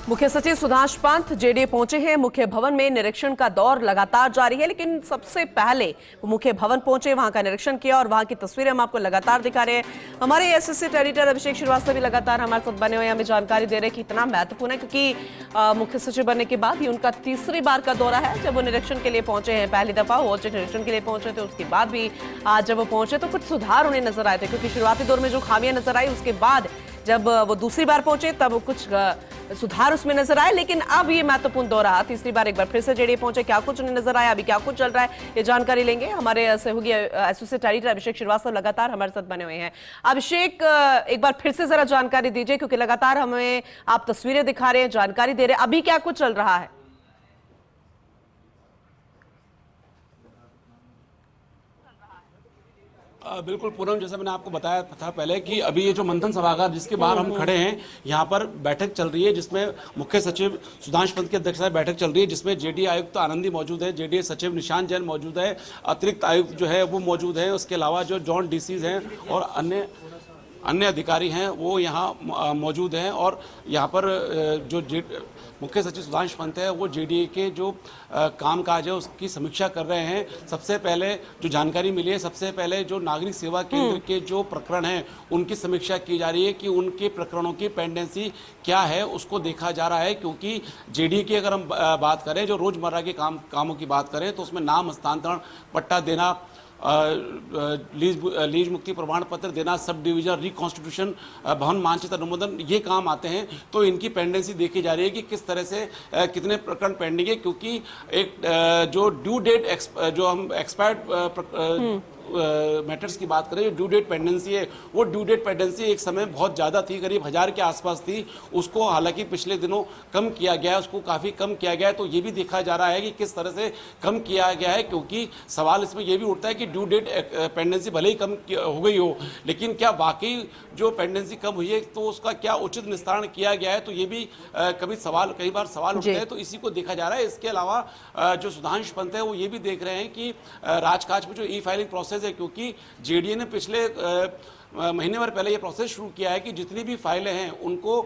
मुख्य सचिव सुधांश पंत जेडीए पहुंचे हैं। मुख्य भवन में निरीक्षण का दौर लगातार जारी है, लेकिन सबसे पहले वो मुख्य भवन पहुंचे, वहां का निरीक्षण किया और वहां की तस्वीरें हम आपको लगातार दिखा रहे हैं। हमारे एसोसिएट एडिटर अभिषेक श्रीवास्तव भी लगातार हमारे साथ बने हुए हमें जानकारी दे रहे हैं कि इतना महत्वपूर्ण है क्योंकि मुख्य सचिव बनने के बाद ही उनका तीसरी बार का दौरा है जब वो निरीक्षण के लिए पहुंचे हैं। पहली दफा वो निरीक्षण के लिए पहुंचे थे, उसके बाद भी आज जब वो पहुंचे तो कुछ सुधार उन्हें नजर आए थे, क्योंकि शुरुआती दौर में जो खामियां नजर आई उसके बाद जब वो दूसरी बार पहुंचे तब कुछ सुधार उसमें नजर आए। लेकिन अब ये महत्वपूर्ण दौरा तीसरी बार एक बार फिर से जेडीए पहुंचे, क्या कुछ उन्हें नजर आया, अभी क्या कुछ चल रहा है, ये जानकारी लेंगे। हमारे सहयोगी एसोसिएट एडिटर अभिषेक श्रीवास्तव लगातार हमारे साथ बने हुए हैं। अभिषेक, एक बार फिर से जरा जानकारी दीजिए, क्योंकि लगातार हमें आप तस्वीरें दिखा रहे हैं, जानकारी दे रहे हैं, अभी क्या कुछ चल रहा है। बिल्कुल पूनम, जैसा मैंने आपको बताया था पहले कि अभी ये जो मंथन सभागार जिसके बाहर हम खड़े हैं, यहाँ पर बैठक चल रही है जिसमें मुख्य सचिव सुधांश पंत की अध्यक्षता में बैठक चल रही है, जिसमें जेडीए आयुक्त आनंदी मौजूद है, जेडीए सचिव निशांत जैन मौजूद है, अतिरिक्त आयुक्त जो है वो मौजूद है, उसके अलावा जो जॉइंट डीसीज हैं और अन्य अधिकारी हैं वो यहाँ मौजूद हैं। और यहाँ पर जो मुख्य सचिव सुधांश पंत है वो जेडीए के जो कामकाज है उसकी समीक्षा कर रहे हैं। सबसे पहले जो जानकारी मिली है, सबसे पहले जो नागरिक सेवा केंद्र के जो प्रकरण हैं उनकी समीक्षा की जा रही है कि उनके प्रकरणों की पेंडेंसी क्या है, उसको देखा जा रहा है। क्योंकि जेडीए की अगर हम बात करें, जो रोजमर्रा के कामों की बात करें, तो उसमें नाम हस्तांतरण, पट्टा देना, लीज मुक्ति प्रमाण पत्र देना, सब डिवीजन रिकॉन्स्टिट्यूशन, भवन मानचित्र अनुमोदन, ये काम आते हैं। तो इनकी पेंडेंसी देखी जा रही है कि किस तरह से कितने प्रकरण पेंडिंग है। क्योंकि एक जो ड्यू डेट जो हम एक्सपायर्ड मैटर्स की बात करें, जो ड्यू डेट पेंडेंसी है, वो ड्यू डेट पेंडेंसी एक समय बहुत ज़्यादा थी, करीब 1000 के आसपास थी। उसको हालांकि पिछले दिनों कम किया गया है, उसको काफ़ी कम किया गया है। तो ये भी देखा जा रहा है कि किस तरह से कम किया गया है, क्योंकि सवाल इसमें ये भी उठता है कि ड्यू डेट पेंडेंसी भले ही कम हो गई हो, लेकिन क्या वाकई जो पेंडेंसी कम हुई है तो उसका क्या उचित निस्तारण किया गया है, तो ये भी कई बार सवाल उठते हैं। तो इसी को देखा जा रहा है। इसके अलावा जो सुधांश पंत है वो ये भी देख रहे हैं कि राजकाज में जो ई फाइलिंग प्रोसेस है, क्योंकि जेडीए ने पिछले महीने भर पहले ये प्रोसेस शुरू किया है कि जितनी भी फाइलें हैं उनको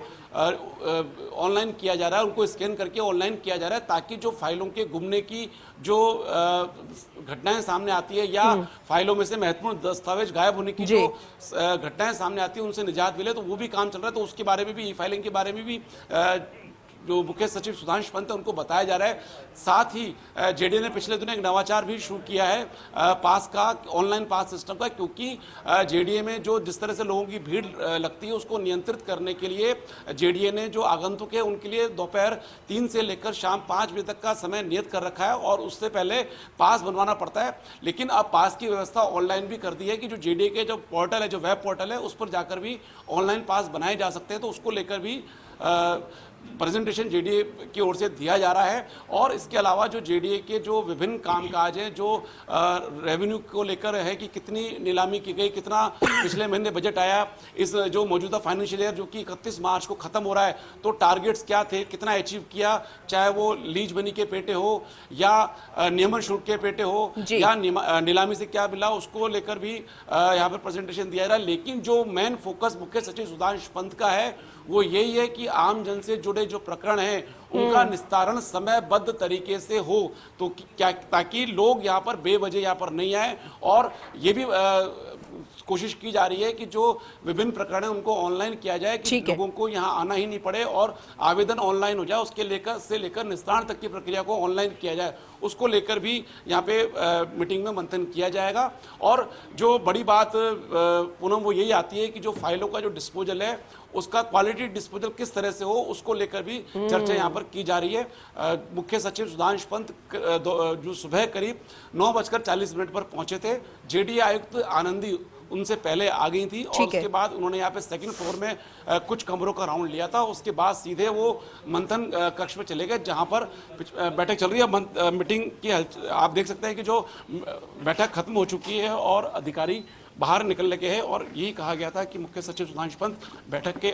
ऑनलाइन किया जा रहा है, उनको स्कैन करके ऑनलाइन किया जा रहा है, ताकि जो फाइलों के गुमने की जो घटनाएं सामने आती है या फाइलों में से महत्वपूर्ण दस्तावेज गायब होने की जो घटनाएं सामने आती है उनसे निजात मिले, तो वो भी काम चल रहा है। तो उसके बारे में भी, ई फाइलिंग के बारे में भी जो मुख्य सचिव सुधांश पंत है उनको बताया जा रहा है। साथ ही जेडीए ने पिछले दिनों एक नवाचार भी शुरू किया है पास का, ऑनलाइन पास सिस्टम का, क्योंकि जेडीए में जो जिस तरह से लोगों की भीड़ लगती है उसको नियंत्रित करने के लिए जेडीए ने जो आगंतुक है उनके लिए दोपहर 3 से लेकर शाम 5 बजे तक का समय नियत कर रखा है और उससे पहले पास बनवाना पड़ता है। लेकिन अब पास की व्यवस्था ऑनलाइन भी कर दी है कि जो जेडीए के जो पोर्टल है, जो वेब पोर्टल है, उस पर जाकर भी ऑनलाइन पास बनाए जा सकते हैं। तो उसको लेकर भी प्रेजेंटेशन जेडीए की ओर से दिया जा रहा है। और इसके अलावा जो जेडीए के जो विभिन्न कामकाज हैं, जो रेवेन्यू को लेकर है कि कितनी नीलामी की गई, कितना पिछले महीने बजट आया, इस जो मौजूदा फाइनेंशियल ईयर जो कि 31 मार्च को खत्म हो रहा है, तो टारगेट्स क्या थे, कितना अचीव किया, चाहे वो लीज मनी के पेटे हो या नियमन शुल्क के पेटे हो या नीलामी से क्या मिला, उसको लेकर भी यहाँ पर प्रेजेंटेशन दिया जा रहा है। लेकिन जो मेन फोकस मुख्य सचिव सुधांश पंत का है वो यही है कि आम जन से जुड़े जो प्रकरण हैं उनका निस्तारण समयबद्ध तरीके से हो, तो क्या, ताकि लोग यहाँ पर बेवजह यहाँ पर नहीं आए। और ये भी कोशिश की जा रही है कि जो विभिन्न प्रकरण हैं उनको ऑनलाइन किया जाए, कि लोगों को यहाँ आना ही नहीं पड़े और आवेदन ऑनलाइन हो जाए, उसके लेकर निस्तारण तक की प्रक्रिया को ऑनलाइन किया जाए। उसको लेकर भी यहाँ पे मीटिंग में मंथन किया जाएगा। और जो बड़ी बात पूनम वो यही आती है कि जो फाइलों का जो डिस्पोजल है उसका क्वालिटी डिस्पोजल किस तरह से हो, उसको लेकर भी चर्चा यहाँ पर की जा रही है। मुख्य सचिव सुधांश पंत जो सुबह करीब 9:40 पर पहुंचे थे, जेडीए आयुक्त आनंदी उनसे पहले आ गई थी और उसके बाद उन्होंने यहाँ पे सेकंड फ्लोर में कुछ कमरों का राउंड लिया था। उसके बाद सीधे वो मंथन कक्ष में चले गए जहाँ पर बैठक चल रही है। मीटिंग की आप देख सकते हैं कि जो बैठक खत्म हो चुकी है और अधिकारी बाहर निकल लगे हैं और यही कहा गया था कि मुख्य सचिव सुधांशु पंत बैठक के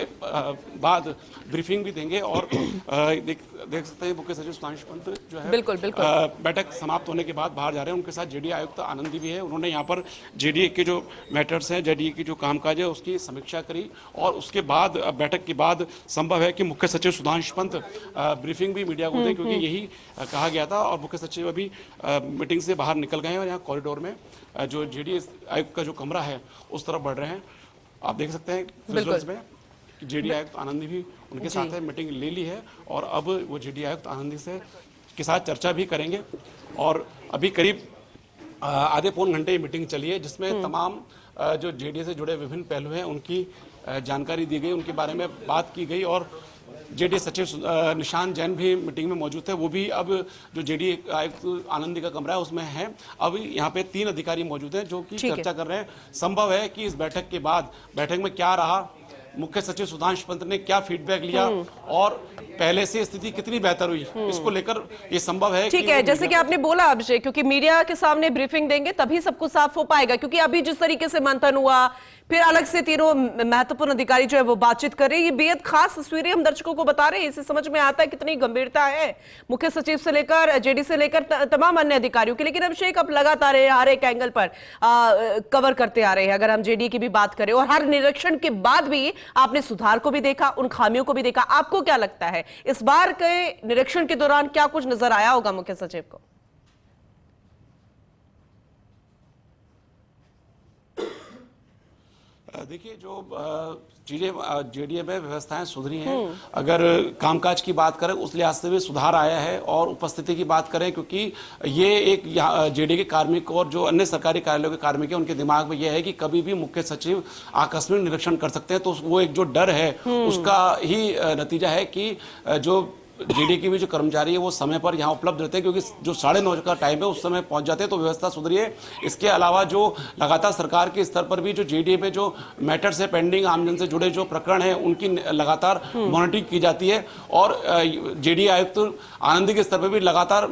बाद ब्रीफिंग भी देंगे और देख सकते हैं मुख्य सचिव सुधांशु पंत जो है बिल्कुल बिल्कुल बैठक समाप्त होने के बाद बाहर जा रहे हैं। उनके साथ जेडीए आयुक्त आनंदी भी है। उन्होंने यहाँ पर जेडीए के जो मैटर्स हैं, जेडीए की जो कामकाज है उसकी समीक्षा करी और उसके बाद बैठक के बाद संभव है कि मुख्य सचिव सुधांशु पंत ब्रीफिंग भी मीडिया को दें, क्योंकि यही कहा गया था। और मुख्य सचिव अभी मीटिंग से बाहर निकल गए हैं और यहाँ कॉरिडोर में जो जेडीए आयुक्त का जो कमरा है उस तरफ बढ़ रहे हैं। आप देख सकते हैं विजुअल्स में जेडीए आयुक्त आनंदी भी उनके साथ है, मीटिंग ले ली है और अब वो जेडीए आयुक्त आनंदी से के साथ चर्चा भी करेंगे। और अभी करीब आधे पौन घंटे ये मीटिंग चली है, जिसमें तमाम जो जेडीए से जुड़े विभिन्न पहलू हैं उनकी जानकारी दी गई, उनके बारे में बात की गई। और जेडीए सचिव निशांत जैन भी मीटिंग में मौजूद थे, वो भी अब जो जेडीए आयुक्त आनंदी का कमरा है उसमें है। अब यहाँ पे 3 अधिकारी मौजूद हैं जो कि चर्चा कर रहे हैं। संभव है कि इस बैठक के बाद बैठक में क्या रहा, मुख्य सचिव सुधांशु पंत ने क्या फीडबैक लिया और पहले से स्थिति कितनी बेहतर हुई, इसको लेकर ये संभव है। ठीक है, जैसे कि आपने बोला अभिषेक, क्योंकि मीडिया के सामने ब्रीफिंग देंगे तभी सब कुछ साफ हो पाएगा, क्योंकि अभी जिस तरीके से मंथन हुआ, फिर अलग से तीनों महत्वपूर्ण अधिकारी जो है वो बातचीत कर रहे हैं, ये बेहद खास तस्वीरें हम दर्शकों को बता रहे हैं। इससे समझ में आता है कितनी गंभीरता है मुख्य सचिव से लेकर जेडी से लेकर तमाम अन्य अधिकारियों की। लेकिन अभिषेक अब लगातार हर एक एंगल पर कवर करते आ रहे हैं। अगर हम जेडी की भी बात करें और हर निरीक्षण के बाद भी आपने सुधार को भी देखा, उन खामियों को भी देखा, आपको क्या लगता है इस बार के निरीक्षण के दौरान क्या कुछ नजर आया होगा मुख्य सचिव को? देखिए, जो चीजें जेडीए में व्यवस्थाएं सुधरी हैं, अगर कामकाज की बात करें उस लिहाज से भी सुधार आया है। और उपस्थिति की बात करें, क्योंकि ये एक जेडीए के कार्मिक और जो अन्य सरकारी कार्यालयों के कार्मिक हैं उनके दिमाग में यह है कि कभी भी मुख्य सचिव आकस्मिक निरीक्षण कर सकते हैं, तो वो एक जो डर है उसका ही नतीजा है कि जो जेडीए के भी जो कर्मचारी है वो समय पर यहाँ उपलब्ध रहते हैं, क्योंकि जो 9:30 का टाइम है उस समय पहुंच जाते हैं, तो व्यवस्था सुधरी है। इसके अलावा जो लगातार सरकार के स्तर पर भी जो जेडीए में जो मैटर्स है पेंडिंग, आमजन से जुड़े जो प्रकरण हैं उनकी लगातार मॉनिटरिंग की जाती है। और जेडीए आयुक्त आनंदी के स्तर पर भी लगातार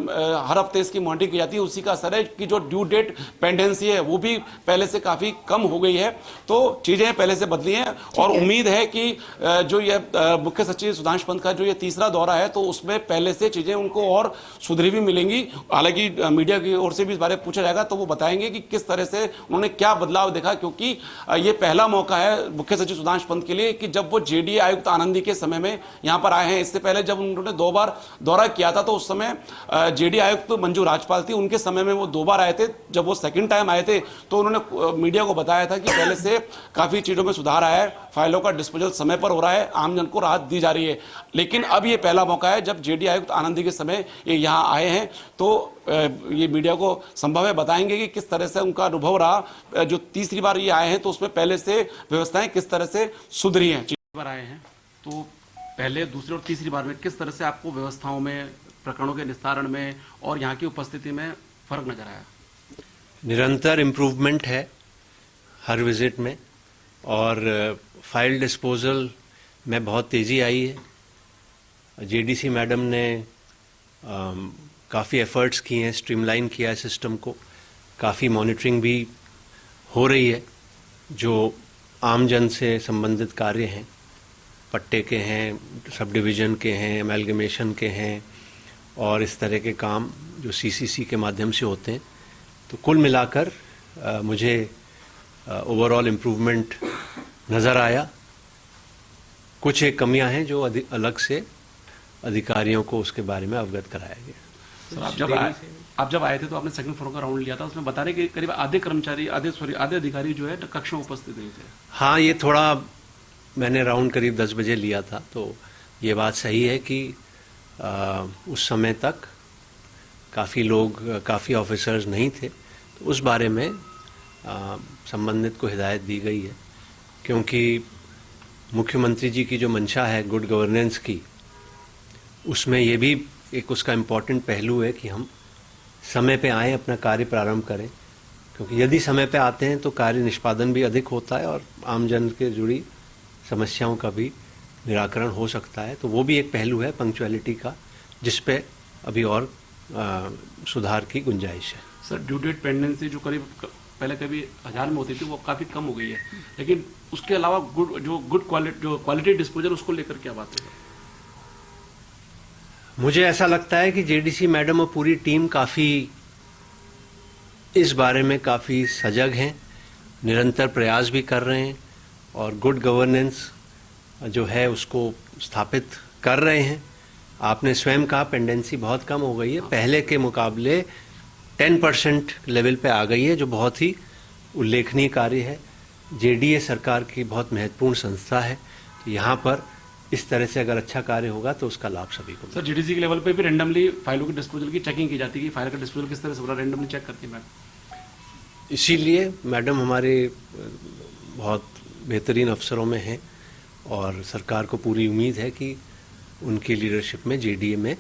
हर हफ्ते इसकी मॉनिटरिंग की जाती है। उसी का असर है कि जो ड्यू डेट पेंडेंसी है वो भी पहले से काफी कम हो गई है। तो चीजें पहले से बदली हैं और उम्मीद है कि जो ये मुख्य सचिव सुधांशु पंत का जो ये तीसरा दौरा है तो उसमें पहले से चीजें उनको और सुधरी भी मिलेंगी। हालांकि मीडिया की ओर से भी इस बारे में पूछा जाएगा तो वो बताएंगे कि किस तरह से उन्होंने क्या बदलाव देखा, क्योंकि ये पहला मौका है मुख्य सचिव सुधांशु पंत के लिए कि जब वो जेडीए आयुक्त आनंदी के समय में यहां पर आए हैं। इससे पहले जब उन्होंने 2 बार दौरा किया था तो उस समय जेडीए आयुक्त मंजू राजपाल थी, उनके समय में वो 2 बार आए थे। जब वो सेकंड टाइम आए थे तो उन्होंने मीडिया को बताया था कि पहले से काफी चीजों में सुधार आया है, फाइलों का डिस्पोजल समय पर हो रहा है, आमजन को राहत दी जा रही है। लेकिन अब ये पहला मौका है जब जेडीए आयुक्त आनंदी के समय ये यहाँ आए हैं, तो ये मीडिया को संभव है बताएंगे कि किस तरह से उनका अनुभव रहा। जो तीसरी बार ये आए हैं तो उसमें पहले से व्यवस्थाएं किस तरह से सुधरी हैं। बार आए हैं तो पहले, दूसरी और तीसरी बार में किस तरह से आपको व्यवस्थाओं में, प्रकरणों के निस्तारण में और यहाँ की उपस्थिति में फर्क नजर आया? निरंतर इम्प्रूवमेंट है हर विजिट में और फाइल डिस्पोजल में बहुत तेज़ी आई है। जेडीसी मैडम ने काफ़ी एफर्ट्स किए हैं, स्ट्रीमलाइन किया है सिस्टम को, काफ़ी मॉनिटरिंग भी हो रही है। जो आमजन से संबंधित कार्य हैं, पट्टे के हैं, सब डिवीज़न के हैं, एमैल्गमेशन के हैं और इस तरह के काम जो सीसीसी के माध्यम से होते हैं, तो कुल मिलाकर मुझे ओवरऑल इम्प्रूवमेंट नज़र आया। कुछ एक कमियां हैं जो अलग से अधिकारियों को उसके बारे में अवगत कराया गया। सर, आप जब आए थे तो आपने सेकंड फ्लोर का राउंड लिया था, उसमें बता रहे कि करीब आधे कर्मचारी, आधे अधिकारी जो है कक्ष में उपस्थित नहीं थे। हाँ, ये थोड़ा मैंने राउंड करीब 10 बजे लिया था, तो ये बात सही है कि उस समय तक काफ़ी लोग, काफ़ी ऑफिसर्स नहीं थे, तो उस बारे में संबंधित को हिदायत दी गई है। क्योंकि मुख्यमंत्री जी की जो मंशा है गुड गवर्नेंस की, उसमें ये भी एक उसका इम्पॉर्टेंट पहलू है कि हम समय पे आएँ, अपना कार्य प्रारंभ करें। क्योंकि यदि समय पे आते हैं तो कार्य निष्पादन भी अधिक होता है और आमजन के जुड़ी समस्याओं का भी निराकरण हो सकता है। तो वो भी एक पहलू है पंक्चुअलिटी का, जिस पे अभी और सुधार की गुंजाइश है। सर, ड्यू डेट पेंडेंसी जो करीब पहले कभी 1000 में होती थी वो काफ़ी कम हो गई है, लेकिन उसके अलावा गुड क्वालिटी डिस्पोजल उसको लेकर क्या बात है? मुझे ऐसा लगता है कि जेडीसी मैडम और पूरी टीम काफ़ी इस बारे में काफ़ी सजग हैं, निरंतर प्रयास भी कर रहे हैं और गुड गवर्नेंस जो है उसको स्थापित कर रहे हैं। आपने स्वयं कहा पेंडेंसी बहुत कम हो गई है, पहले के मुकाबले 10% लेवल पे आ गई है, जो बहुत ही उल्लेखनीय कार्य है। जेडीए सरकार की बहुत महत्वपूर्ण संस्था है, तो यहाँ पर इस तरह से अगर अच्छा कार्य होगा तो उसका लाभ सभी को। सर जेडीसी के लेवल पे भी रैंडमली फाइलों के डिस्पोजल की चेकिंग की जाती है कि फाइल का डिस्पोजल किस तरह से हो रहा है, रैंडमली चेक करती है मैडम। इसीलिए मैडम हमारे बहुत बेहतरीन अफसरों में हैं और सरकार को पूरी उम्मीद है कि उनकी लीडरशिप में जेडीए में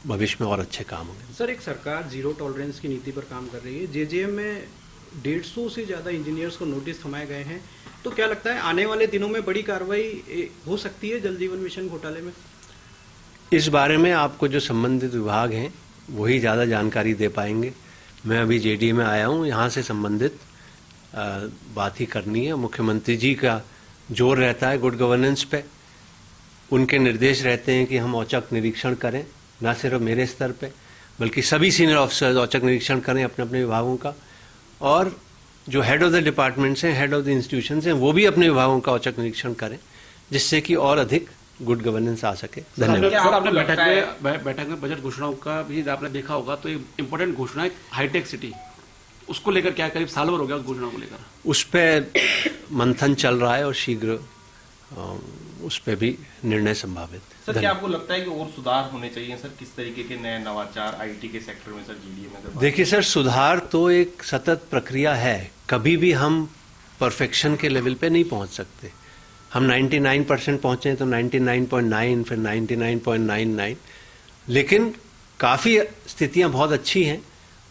भविष्य में और अच्छे काम होंगे। सर एक सरकार जीरो टॉलरेंस की नीति पर काम कर रही है, जेजेएम में 150 से ज़्यादा इंजीनियर्स को नोटिस थमाए गए हैं, तो क्या लगता है आने वाले दिनों में बड़ी कार्रवाई हो सकती है जल जीवन मिशन घोटाले में? इस बारे में आपको जो संबंधित विभाग हैं वही ज़्यादा जानकारी दे पाएंगे। मैं अभी जेडीए में आया हूँ, यहाँ से संबंधित बात ही करनी है। मुख्यमंत्री जी का जोर रहता है गुड गवर्नेंस पे, उनके निर्देश रहते हैं कि हम औचक निरीक्षण करें, न सिर्फ मेरे स्तर पे बल्कि सभी सीनियर ऑफिसर्स औचक निरीक्षण करें अपने अपने विभागों का, और जो हेड ऑफ द डिपार्टमेंट्स हैं, हेड ऑफ द इंस्टीट्यूशंस हैं, वो भी अपने विभागों का औचक निरीक्षण करें, जिससे कि और अधिक गुड गवर्नेंस आ सके। धन्यवाद। सर आपने बैठक में बजट घोषणाओं का भी आपने देखा होगा, तो एक इम्पोर्टेंट घोषणा है हाईटेक सिटी, उसको लेकर क्या करीब साल भर हो गया उस घोषणा को लेकर? उस पर मंथन चल रहा है और शीघ्र उस पर भी निर्णय संभावित। सर क्या आपको लगता है कि और सुधार होने चाहिए सर, किस तरीके के नए नवाचार आईटी के सेक्टर में सर जेडीए में? देखिए सर, सुधार तो एक सतत प्रक्रिया है, कभी भी हम परफेक्शन के लेवल पे नहीं पहुंच सकते। हम 99% पहुंचे तो 99.9, फिर 99.99, लेकिन काफ़ी स्थितियां बहुत अच्छी हैं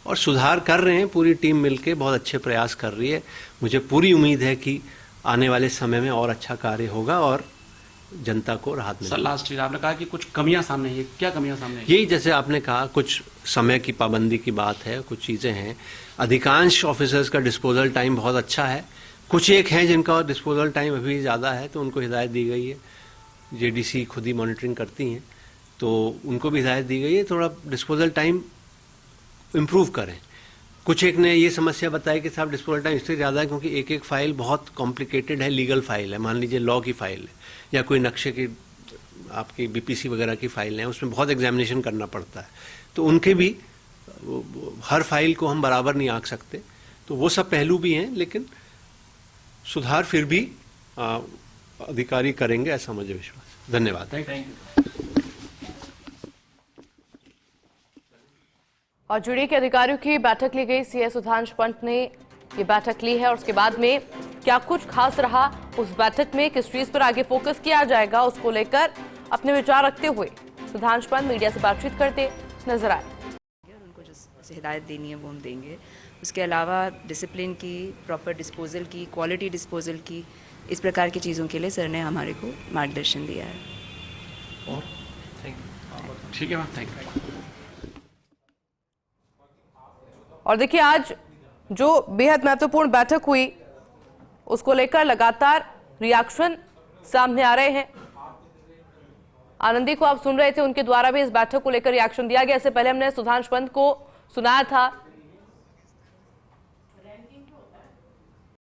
और सुधार कर रहे हैं। पूरी टीम मिलके बहुत अच्छे प्रयास कर रही है। मुझे पूरी उम्मीद है कि आने वाले समय में और अच्छा कार्य होगा और जनता को राहत मिलेगी। सर लास्ट चीज आपने कहा कि कुछ कमियां सामने है, क्या कमियां सामने है? यही जैसे आपने कहा, कुछ समय की पाबंदी की बात है, कुछ चीज़ें हैं। अधिकांश ऑफिसर्स का डिस्पोजल टाइम बहुत अच्छा है, कुछ एक हैं जिनका डिस्पोजल टाइम अभी ज़्यादा है, तो उनको हिदायत दी गई है। जेडीसी खुद ही मॉनिटरिंग करती हैं, तो उनको भी हिदायत दी गई है थोड़ा डिस्पोजल टाइम इम्प्रूव करें। कुछ एक ने ये समस्या बताई कि साहब डिस्पोजल टाइम इससे ज़्यादा है क्योंकि एक एक फाइल बहुत कॉम्प्लिकेटेड है, लीगल फाइल है, मान लीजिए लॉ की फाइल है या कोई नक्शे की आपकी बीपीसी वगैरह की फाइल है, उसमें बहुत एग्जामिनेशन करना पड़ता है, तो उनके भी हर फाइल को हम बराबर नहीं आंक सकते, तो वो सब पहलू भी हैं, लेकिन सुधार फिर भी अधिकारी करेंगे, ऐसा मुझे विश्वास। धन्यवाद। Thank you. और जुड़ी के अधिकारियों की बैठक ली गई, सीएस सुधांशु पंत ने ये बैठक ली है और उसके बाद में क्या कुछ खास रहा उस बैठक में, किस चीज पर आगे फोकस किया जाएगा, उसको लेकर अपने विचार रखते हुए सुधांशु पंत मीडिया से बातचीत करते नजर आए। उनको जो हिदायत देनी है वो हम देंगे। उसके अलावा डिसिप्लिन की, प्रॉपर डिस्पोजल की, क्वालिटी डिस्पोजल की, इस प्रकार की चीज़ों के लिए सर ने हमारे को मार्गदर्शन दिया है। ठीक है मैम, थैंक यू। और देखिए आज जो बेहद महत्वपूर्ण बैठक हुई उसको लेकर लगातार रिएक्शन सामने आ रहे हैं। आनंदी को आप सुन रहे थे, उनके द्वारा भी इस बैठक को लेकर रिएक्शन दिया गया। इससे पहले हमने सुधांशु पंत को सुनाया था